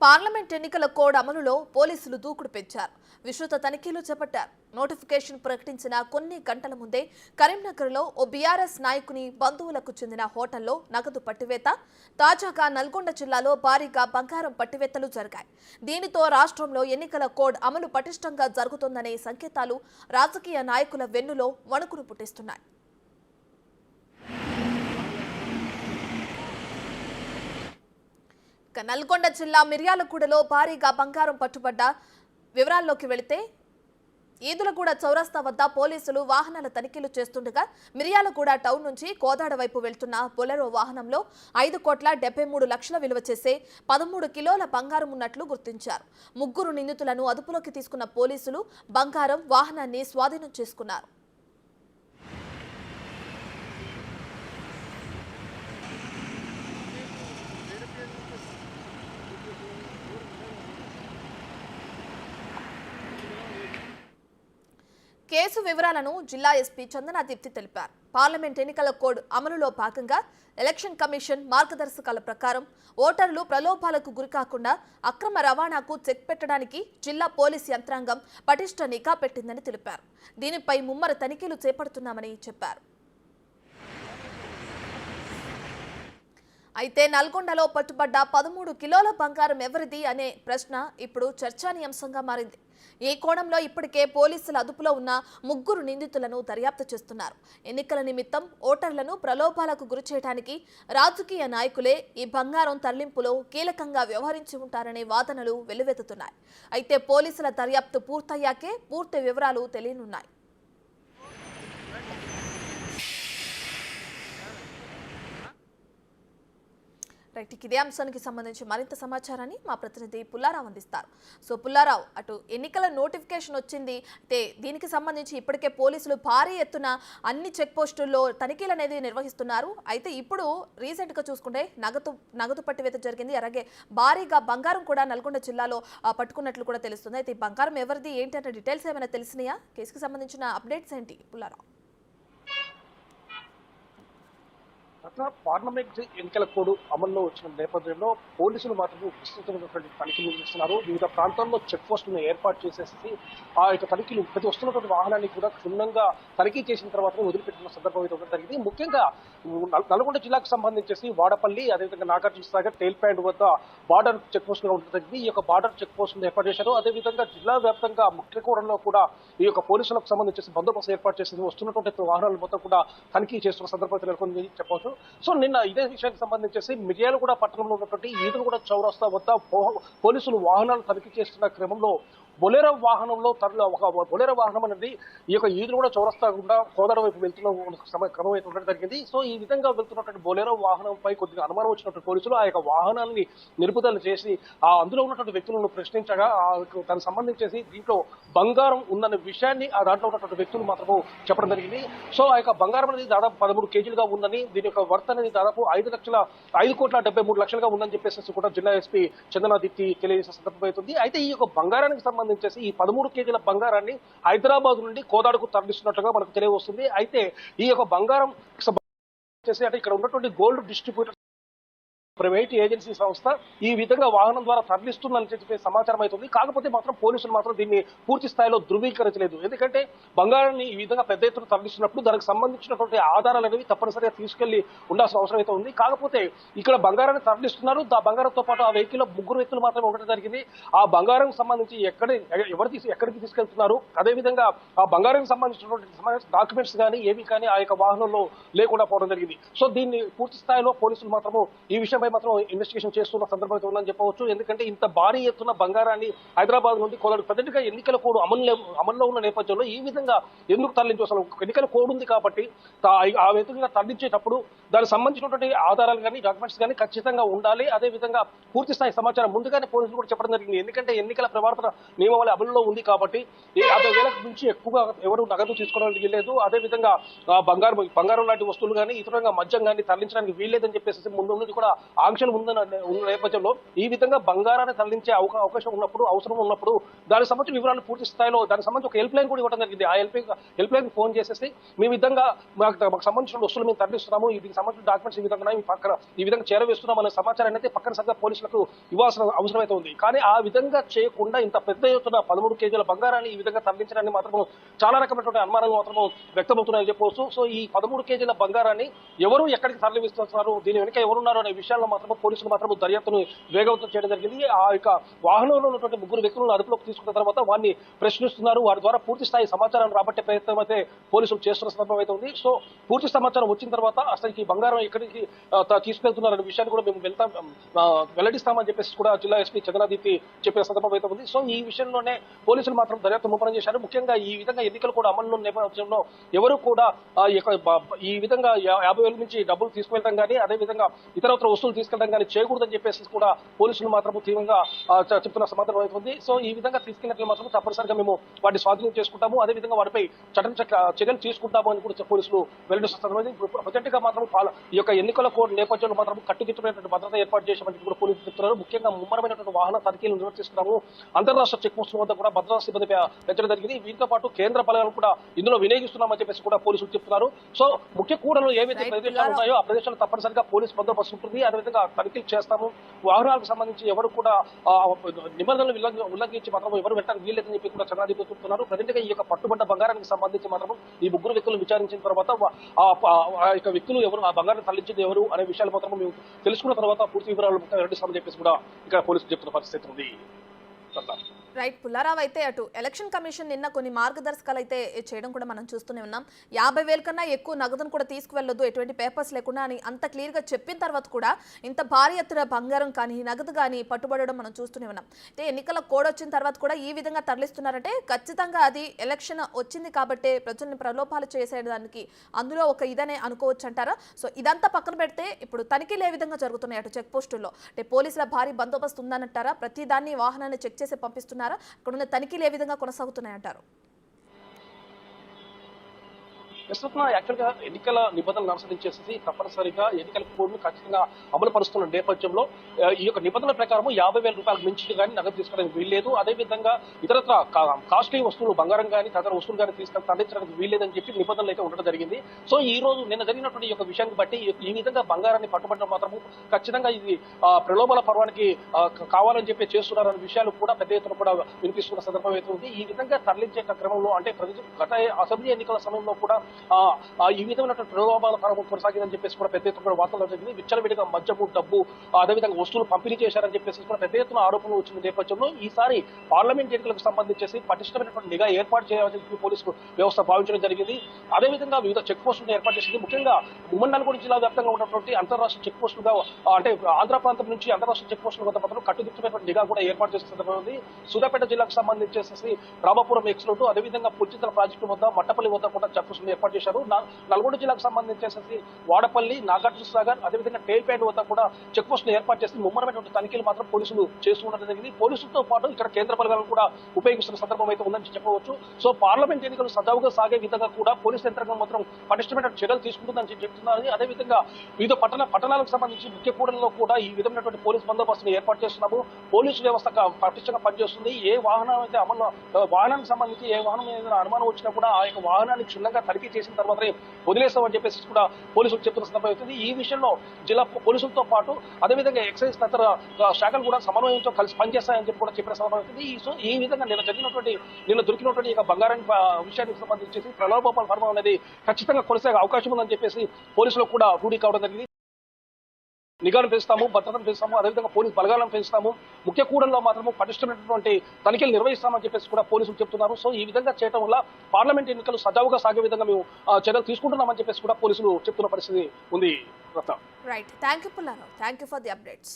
Parliament ఎన్నికల code అమలులో పోలీసులు దూకుడు పెంచారు. విస్తృత తనిఖీలు చేపట్టారు. నోటిఫికేషన్ ప్రకటించిన కొన్ని గంటల ముందే కరీంనగర్లో ఓ బీఆర్ఎస్ నాయకుని బంధువులకు చెందిన హోటల్లో నగదు పట్టివేత, తాజాగా నల్గొండ జిల్లాలో భారీగా బంగారం పట్టివేతలు జరిగాయి. దీనితో రాష్ట్రంలో ఎన్నికల కోడ్ అమలు పటిష్టంగా జరుగుతోందనే సంకేతాలు రాజకీయ నాయకుల వెన్నులో వణుకును పుట్టిస్తున్నాయి. నల్గొండ జిల్లా మిర్యాలగూడలో భారీగా బంగారం పట్టుబడ్డ వివరాల్లోకి వెళితే ఈదులగూడ చౌరస్తా వద్ద పోలీసులు వాహనాల తనిఖీలు చేస్తుండగా మిర్యాలగూడ టౌన్ నుంచి కోదాడ వైపు వెళ్తున్న బొలెరో వాహనంలో 5,73,00,000 విలువ చేసే 13 కిలోల బంగారం ఉన్నట్లు గుర్తించారు. ముగ్గురు నిందితులను అదుపులోకి తీసుకున్న పోలీసులు బంగారం వాహనాన్ని స్వాధీనం చేసుకున్నారు. కేసు వివరాలను జిల్లా ఎస్పీ చందనా దీప్తి తెలిపారు. పార్లమెంట్ ఎన్నికల కోడ్ అమలులో భాగంగా ఎలక్షన్ కమిషన్ మార్గదర్శకాల ప్రకారం ఓటర్లు ప్రలోభాలకు గురికాకుండా అక్రమ రవాణాకు చెక్ పెట్టడానికి జిల్లా పోలీస్ యంత్రాంగం పటిష్ట నిఘా పెట్టిందని తెలిపారు. దీనిపై ముమ్మర తనిఖీలు చేపడుతున్నామని చెప్పారు. అయితే నల్గొండలో పట్టుబడ్డ 13 కిలోల బంగారం ఎవరిది అనే ప్రశ్న ఇప్పుడు చర్చానీయాంశంగా మారింది. ఈ కోణంలో ఇప్పటికే పోలీసుల అదుపులో ఉన్న ముగ్గురు నిందితులను దర్యాప్తు చేస్తున్నారు. ఎన్నికల నిమిత్తం ఓటర్లను ప్రలోభాలకు గురిచేయడానికి రాజకీయ నాయకులే ఈ బంగారం తరలింపులో కీలకంగా వ్యవహరించి ఉంటారనే వాదనలు వెల్లువెత్తుతున్నాయి. అయితే పోలీసుల దర్యాప్తు పూర్తయ్యాకే పూర్తి వివరాలు తెలియనున్నాయి. ఇదే అంశానికి సంబంధించి మరింత సమాచారాన్ని మా ప్రతినిధి పుల్లారావు అందిస్తారు. సో పుల్లారావు, అటు ఎన్నికల నోటిఫికేషన్ వచ్చింది, అయితే దీనికి సంబంధించి ఇప్పటికే పోలీసులు భారీ ఎత్తున అన్ని చెక్ పోస్టుల్లో తనిఖీలు అనేది నిర్వహిస్తున్నారు. అయితే ఇప్పుడు రీసెంట్గా చూసుకుంటే నగదు పట్టివేత జరిగింది. అలాగే భారీగా బంగారం కూడా నల్గొండ జిల్లాలో పట్టుకున్నట్లు కూడా తెలుస్తుంది. అయితే ఈ బంగారం ఎవరిది ఏంటి అంటే డీటెయిల్స్ ఏమైనా తెలిసినాయా? కేసుకు సంబంధించిన అప్డేట్స్ ఏంటి పుల్లారావు? పార్లమెంట్ ఎన్నికల కోడ్ అమల్లో వచ్చిన నేపథ్యంలో పోలీసులు మాత్రం విస్తృతమైనటువంటి తనిఖీలు నిర్వహిస్తున్నారు. వివిధ ప్రాంతాల్లో చెక్ పోస్టులను ఏర్పాటు చేసేసి ఆ యొక్క తనిఖీలు ప్రతి వస్తున్నటువంటి వాహనాన్ని కూడా క్షుణ్ణంగా తనిఖీ చేసిన తర్వాత వదిలిపెట్టిన సందర్భం అయితే ఉండడం జరిగింది. ముఖ్యంగా నల్గొండ జిల్లాకు సంబంధించేసి వాడపల్లి, అదేవిధంగా నాగార్జున సాగర్, టెయిల్ ప్యాండ్ వద్ద బార్డర్ చెక్ పోస్టుగా ఉండడం జరిగింది. ఈ యొక్క బార్డర్ చెక్ పోస్టును ఏర్పాటు చేశారు. అదేవిధంగా జిల్లా వ్యాప్తంగా ముఖ్యకూడంలో కూడా ఈ యొక్క పోలీసులకు సంబంధించి బందోబస్తు ఏర్పాటు చేసి వస్తున్నటువంటి వాహనాలు మొత్తం కూడా తనిఖీ చేస్తున్న సందర్భం నెలకొని చెప్పవచ్చు. సో నిన్న ఇదే విషయానికి సంబంధించేసి మిర్యాలగూడ పట్టణంలో ఉన్నటువంటి ఈదులగూడ చౌరస్తా వద్ద పోలీసులు వాహనాలు తనిఖీ చేస్తున్న క్రమంలో బొలెరో వాహనంలో ఒక బొలెరో వాహనం అనేది ఈ యొక్క ఈదులగూడ చౌరస్తా గుండా కోదాడ వైపు వెళ్తున్న క్రమం అయితే ఉండడం జరిగింది. సో ఈ విధంగా వెళ్తున్నటువంటి బొలెరో వాహనంపై కొద్దిగా అనుమానం వచ్చినటువంటి పోలీసులు ఆ యొక్క వాహనాన్ని నిలుపుదల చేసి అందులో ఉన్నటువంటి వ్యక్తులను ప్రశ్నించగా దానికి సంబంధించేసి దీంట్లో బంగారం ఉందన్న విషయాన్ని ఆ దాంట్లో ఉన్నటువంటి వ్యక్తులు మాత్రము చెప్పడం జరిగింది. సో ఆ యొక్క బంగారం అనేది దాదాపు 13 కేజీలుగా ఉందని, దీని యొక్క వర్త్ అనేది దాదాపు 5,73,00,000 ఉందని చెప్పేసి కూడా జిల్లా ఎస్పీ చందనా దీప్తి తెలియజేసే సందర్భం అవుతుంది. అయితే ఈ యొక్క బంగారానికి సంబంధించేసి ఈ 13 కేజీల బంగారాన్ని హైదరాబాద్ నుండి కోదాడకు తరలిస్తున్నట్టుగా మనకు తెలియవస్తుంది. అయితే ఈ యొక్క బంగారం అంటే ఇక్కడ ఉన్నటువంటి గోల్డ్ డిస్ట్రిబ్యూటర్ ప్రైవేట్ ఏజెన్సీ సంస్థ ఈ విధంగా వాహనం ద్వారా తరలిస్తుందని చెప్పే సమాచారం అవుతుంది. కాకపోతే మాత్రం పోలీసులు మాత్రం దీన్ని పూర్తి స్థాయిలో ధృవీకరించలేదు. ఎందుకంటే బంగారాన్ని ఈ విధంగా పెద్ద ఎత్తున తరలిస్తున్నప్పుడు దానికి సంబంధించినటువంటి ఆధారాలు అనేవి తప్పనిసరిగా తీసుకెళ్లి ఉండాల్సిన అవసరం అయితే ఉంది. కాకపోతే ఇక్కడ బంగారాన్ని తరలిస్తున్నారు. ఆ బంగారంతో పాటు ఆ వెహికల్ ముగ్గురు వ్యక్తులు మాత్రమే ఉండడం జరిగింది. ఆ బంగారం సంబంధించి ఎక్కడికి తీసుకెళ్తున్నారు, అదేవిధంగా ఆ బంగారానికి సంబంధించినటువంటి డాక్యుమెంట్స్ కానీ ఏవి కానీ ఆ యొక్క వాహనంలో లేకుండా పోవడం జరిగింది. సో దీన్ని పూర్తి స్థాయిలో పోలీసులు మాత్రము ఈ విషయంపై మాత్రం ఇన్వెస్టిగేషన్ చేస్తున్న సందర్భం అయితే ఉందని చెప్పవచ్చు. ఎందుకంటే ఇంత భారీ ఎత్తున బంగారాన్ని హైదరాబాద్ నుండి కోదాడు ప్రజెంట్గా ఎన్నికల కోడ్ అమల్లో ఉన్న నేపథ్యంలో ఈ విధంగా ఎందుకు తరలించు? అసలు ఎన్నికల కోడ్ ఉంది కాబట్టి ఆ విధంగా తరలించేటప్పుడు దానికి సంబంధించినటువంటి ఆధారాలు కానీ డాక్యుమెంట్స్ కానీ ఖచ్చితంగా ఉండాలి. అదేవిధంగా పూర్తి స్థాయి సమాచారం ముందుగానే పోలీసులు కూడా చెప్పడం జరిగింది. ఎందుకంటే ఎన్నికల ప్రవర్తన నియమావళి అమలులో ఉంది కాబట్టి 50,000 నుంచి ఎక్కువగా ఎవరు నగదు తీసుకోవడానికి వీల్లేదు. అదేవిధంగా బంగారం లాంటి వస్తువులు కానీ ఇతరంగా మద్యం కానీ తరలించడానికి వీల్లేదని చెప్పేసి ముందు నుండి కూడా ఆంక్షలు ఉన్న నేపథ్యంలో ఈ విధంగా బంగారాన్ని తరలించే అవకాశం ఉన్నప్పుడు, అవసరం ఉన్నప్పుడు దానికి సంబంధించిన వివరాలు పూర్తి స్థాయిలో దానికి సంబంధించి ఒక హెల్ప్ లైన్ కూడా ఇవ్వడం జరిగింది. ఆ హెల్ప్ లైన్ ఫోన్ చేసేసి మీ విధంగా మాకు సంబంధించిన వస్తువులు మేము తరలిస్తున్నాము, దీనికి సంబంధించిన డాక్యుమెంట్స్ ఈ విధంగా మీ పక్కన ఈ విధంగా చేరవేస్తున్నాం అనే సమాచారాన్ని అయితే పక్కన సరిగ్గా పోలీసులకు ఇవ్వాల్సిన అవసరం అయితే ఉంది. కానీ ఆ విధంగా చేయకుండా ఇంత పెద్ద ఎత్తున 13 కేజీల బంగారాన్ని ఈ విధంగా తరలించడాన్ని మాత్రం చాలా రకమైనటువంటి అనుమానాలు మాత్రం వ్యక్తమవుతున్నాయని చెప్పవచ్చు. సో ఈ 13 కేజీల బంగారాన్ని ఎవరు ఎక్కడికి తరలిస్తున్నారు, దీని వెనుక ఎవరున్నారు అనే విషయాల్లో మాత్రం పోలీసులు మాత్రం దర్యాప్తును వేగవంతం చేయడం జరిగింది. ఆ యొక్క వాహనంలో ఉన్నటువంటి 3 వ్యక్తులను అదుపులోకి తీసుకున్న తర్వాత వారిని ప్రశ్నిస్తున్నారు. వారి ద్వారా పూర్తి స్థాయి సమాచారం రాబట్టే ప్రయత్నం అయితే పోలీసులు చేస్తున్న సందర్భం అయితే ఉంది. సో పూర్తి సమాచారం వచ్చిన తర్వాత అసలు ఈ బంగారం ఎక్కడికి తీసుకెళ్తున్నారనే విషయాన్ని కూడా మేము వెల్లడిస్తామని చెప్పేసి కూడా జిల్లా ఎస్పీ చంద్రదీప్తి చెప్పే సందర్భం అయితే ఉంది. సో ఈ విషయంలోనే పోలీసులు మాత్రం దర్యాప్తు ముమ్మరం చేశారు. ముఖ్యంగా ఈ విధంగా ఎన్నికలు కూడా అమలు నేపథ్యంలో ఎవరు కూడా ఈ విధంగా 50,000 నుంచి డబ్బులు తీసుకెళ్లడం కానీ అదేవిధంగా ఇతరత్ర వస్తువులు తీసుకెళ్లడం కానీ చేయకూడదని చెప్పేసి కూడా పోలీసులు మాత్రం తీవ్రంగా చెప్తున్న సమాధానం అవుతుంది. సో ఈ విధంగా తీసుకెళ్లినట్లు మాత్రం తప్పనిసరిగా మేము వాటిని స్వాధీనం చేసుకుంటాము, అదేవిధంగా వాటిపై చర్యలు తీసుకుంటాము అని కూడా పోలీసులు వెల్లడిస్తున్నారు. ప్రజెంట్ గా మాత్రం ఈ యొక్క ఎన్నికల కోడ్ నేపథ్యంలో మాత్రం కట్టుదిట్టమైనటువంటి భద్రత ఏర్పాటు చేసామని కూడా పోలీసులు చెప్తున్నారు. ముఖ్యంగా ముమ్మరమైనటువంటి వాహన తనిఖీలు నిర్వర్తిస్తున్నాము. అంతర్రాష్ట్ర చెక్ పోస్టుల వద్ద కూడా భద్రతా సిబ్బంది పెంచడం జరిగింది. వీటితో పాటు కేంద్ర బలగాలను కూడా ఇందులో వినియోగిస్తున్నామని చెప్పేసి కూడా పోలీసులు చెప్తున్నారు. సో ముఖ్య కూడలు ఏవైతే ప్రదేశాలు ఉన్నాయో ఆ ప్రదేశాలు తప్పనిసరిగా పోలీసు బందోబస్తు ఉంటుంది. అదేవిధంగా తనిఖీలు చేస్తాము. వాహనాలకు సంబంధించి ఎవరు కూడా నిబంధనలు ఉల్లంఘించి మాత్రం ఎవరు పెట్టడానికి వీల్లేదని చెప్పి కూడా చంద్రదీప్ చెప్తున్నారు. ప్రజెంట్ గా ఈ యొక్క పట్టుబడ్డ బంగారానికి సంబంధించి మాత్రం ఈ 3 వ్యక్తులు విచారించిన తర్వాత ఆ యొక్క వ్యక్తులు ఎవరు, ఆ బంగారం తరలించింది ఎవరు అనే విషయాలు మాత్రం మేము తెలుసుకున్న తర్వాత పూర్తి వివరాలు వెల్లడిస్తామని చెప్పేసి కూడా ఇక్కడ పోలీసులు చెప్తున్న పరిస్థితి ఉంది. రైట్ పుల్లారావు, అయితే అటు ఎలక్షన్ కమిషన్ నిన్న కొన్ని మార్గదర్శకాలు అయితే చేయడం కూడా మనం చూస్తూనే ఉన్నాం. 50,000 కన్నా ఎక్కువ నగదును కూడా తీసుకువెళ్ళొద్దు, ఎటువంటి పేపర్స్ లేకుండా అని అంత క్లియర్గా చెప్పిన తర్వాత కూడా ఇంత భారీ ఎత్తున బంగారం కానీ నగదు కానీ పట్టుబడడం మనం చూస్తూనే ఉన్నాం. అయితే ఎన్నికల కోడ్ వచ్చిన తర్వాత కూడా ఈ విధంగా తరలిస్తున్నారంటే ఖచ్చితంగా అది ఎలక్షన్ వచ్చింది కాబట్టి ప్రజల్ని ప్రలోభాలు చేసేదానికి అందులో ఒక ఇదనే అనుకోవచ్చు అంటారా? సో ఇదంతా పక్కన పెడితే ఇప్పుడు తనిఖీలు ఏ విధంగా జరుగుతున్నాయి అటు చెక్ పోస్టుల్లో? అంటే పోలీసుల భారీ బందోబస్తు ఉందనంటారా? ప్రతి దాన్ని వాహనాన్ని చెక్ చేసి పంపిస్తున్నారు. అక్కడ ఉన్న తనిఖీలు ఏ విధంగా కొనసాగుతున్నాయంటారు? ప్రస్తుతం యాక్చువల్గా ఎన్నికల నిబంధనలు అనుసరించేసి తప్పనిసరిగా ఎన్నికల కోడ్ను ఖచ్చితంగా అమలు పరుస్తున్న నేపథ్యంలో ఈ యొక్క నిబంధనల ప్రకారం 50,000 రూపాయలకు మించి కానీ నగదు తీసుకోవడానికి వీల్లేదు. అదేవిధంగా ఇతరత్ర కాస్ట్లీ వస్తువులు బంగారం కానీ తదితర వస్తువులు కానీ తరలించడానికి వీల్లేదని చెప్పి నిబంధనలు అయితే ఉండడం జరిగింది. సో ఈ రోజు నిన్న జరిగినటువంటి ఈ యొక్క విషయాన్ని బట్టి ఈ విధంగా బంగారాన్ని పట్టుబడడం మాత్రము ఖచ్చితంగా ఇది ప్రలోభాల పర్వానికి కావాలని చెప్పి చేస్తున్నారనే విషయాలు కూడా పెద్ద ఎత్తున కూడా వినిపిస్తున్న సందర్భం అయితే ఉంది. ఈ విధంగా తరలించే క్రమంలో అంటే గత అసెంబ్లీ ఎన్నికల సమయంలో కూడా ఈ విధమైనటువంటి ప్రలోభాల పర్వం కొనసాగిందని చెప్పేసి కూడా పెద్ద ఎత్తున వార్తలు జరిగింది. విచ్చలవిడిగా మద్యము, డబ్బు, అదేవిధంగా వస్తువులు పంపిణీ చేశారని చెప్పేసి కూడా పెద్ద ఎత్తున ఆరోపణలు వచ్చిన నేపథ్యంలో ఈసారి పార్లమెంట్ ఎన్నికలకు సంబంధించేసి పటిష్టమైనటువంటి నిఘా ఏర్పాటు చేయాలని చెప్పి పోలీసు వ్యవస్థ భావించడం జరిగింది. అదేవిధంగా వివిధ చెక్ పోస్టులను ఏర్పాటు చేసింది. ముఖ్యంగా ఉమ్మడి నల్గొండ జిల్లా వ్యాప్తంగా ఉన్నటువంటి అంతర్రాష్ట్ర చెక్ పోస్టులుగా అంటే ఆంధ్ర ప్రాంతం నుంచి అంతర్రాష్ట్ర చెక్ పోస్టుల వద్ద మాత్రం కట్టుదిట్టమైనటువంటి నిఘా కూడా ఏర్పాటు చేసిన సందర్భం ఉంది. సూర్యాపేట జిల్లాకు సంబంధించేసి రామాపురం ఎక్స్లోటు, అదేవిధంగా పుల్చితల ప్రాజెక్టు వద్ద మట్టపల్లి వద్ద కూడా చెక్ పోస్టులు ఏర్పాటు చేశారు. నల్గొండ జిల్లాకు సంబంధించేసి వాడపల్లి, నాగార్జున సాగర్, అదేవిధంగా టేల్పేట వద్ద కూడా చెక్ పోస్టులు ఏర్పాటు చేసి ముమ్మరమైనటువంటి తనిఖీలు మాత్రం పోలీసులు చేస్తుండడం జరిగింది. పోలీసులతో పాటు ఇక్కడ కేంద్ర బలగాలను కూడా ఉపయోగిస్తున్న సందర్భం అయితే ఉందని చెప్పవచ్చు. సో పార్లమెంట్ ఎన్నికలు సజావుగా సాగే విధంగా కూడా పోలీసు యంత్రాంగం మాత్రం పటిష్టమైన చర్యలు తీసుకుంటుందని చెప్తున్నారు. అదేవిధంగా వివిధ పట్టణాలకు సంబంధించి ముఖ్య కూడలలో కూడా ఈ విధమైనటువంటి పోలీసు బందోబస్తును ఏర్పాటు చేస్తున్నాము. పోలీసు వ్యవస్థ పటిష్టంగా పనిచేస్తుంది. ఏ వాహనం అయితే వాహనానికి సంబంధించి ఏ వాహనం మీద అనుమానం వచ్చినా కూడా ఆ యొక్క వాహనాన్ని క్షుణ్ణంగా తనిఖీ చేసిన తర్వాతనే వదిలేస్తామని చెప్పేసి కూడా పోలీసులు చెప్తున్న సందర్భం అవుతుంది. ఈ విషయంలో జిల్లా పోలీసులతో పాటు అదేవిధంగా ఎక్సైజ్ తదితర శాఖలు కూడా సమన్వయంతో కలిసి పనిచేస్తాయని చెప్పి కూడా చెప్పిన సందర్భం అవుతుంది. సో ఈ విధంగా నిన్న దొరికినటువంటి బంగారం విషయానికి సంబంధించి ప్రలోభాల పర్వం అనేది ఖచ్చితంగా కొనసాగే అవకాశం ఉందని చెప్పేసి పోలీసులకు కూడా రూఢీ కావడం జరిగింది. నిఘాను పెంచుతాము, భద్రతను పెంచుతాము, అదేవిధంగా పోలీసు బలగాలను పెంచుతాము, ముఖ్య కూడల్లో మాత్రము పటిష్టమైనటువంటి తనిఖీలు నిర్వహిస్తామని చెప్పేసి కూడా పోలీసులు చెప్తున్నారు. సో ఈ విధంగా చేయడం వల్ల పార్లమెంట్ ఎన్నికలు సజావుగా సాగే విధంగా మేము చర్యలు తీసుకుంటున్నామని చెప్పేసి కూడా పోలీసులు చెప్తున్న పరిస్థితి ఉంది. Right, thank you Pullarao, thank you for the updates.